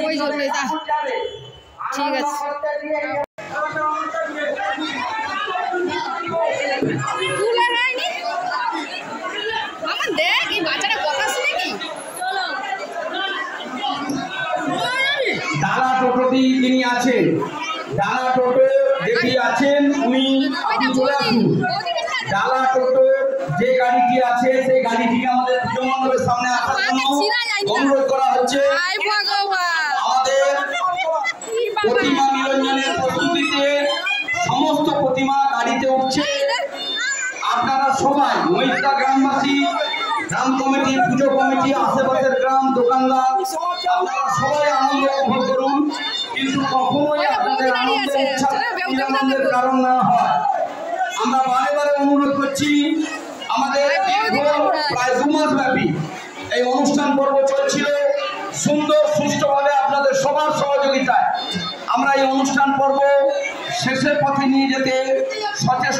ওই জন্যই তা ঠিক আছে। তুলে হয়নি আমার দেখ এই বাচ্চাটা কথা শুনে কি ডালা টোটোটি তিনি আছেন, ডালা টোটো যেটি আছেন উনি আপনি চলে আসুন। ডালা টোটো যে গাড়িটি আছে সেই গাড়িটিকে আমাদের পুজো মণ্ডপের সামনে আসার জন্য অনুরোধ করা হচ্ছে। আমাদের প্রতিমা নিরঞ্জনের প্রস্তুতিতে সমস্ত প্রতিমা গাড়িতে উঠছে। আপনারা সবাই মহিলা গ্রামবাসী, গ্রাম কমিটি, পুজো কমিটি, আশেপাশের গ্রাম, দোকানদার, আপনারা সবাই আনন্দ উপভোগ করুন, কিন্তু কখনোই আপনাদের আনন্দের কারণ না হয়। আমরা বারে বারে অনুরোধ করছি, আমাদের প্রায় 2 মাস ব্যাপী এই অনুষ্ঠান পর্ব চলছিল সুন্দর সুষ্ঠুভাবে আপনাদের সবার সহযোগিতায়। আমরা এই অনুষ্ঠান পর্ব শেষের পথে নিয়ে যেতে সচেষ্ট।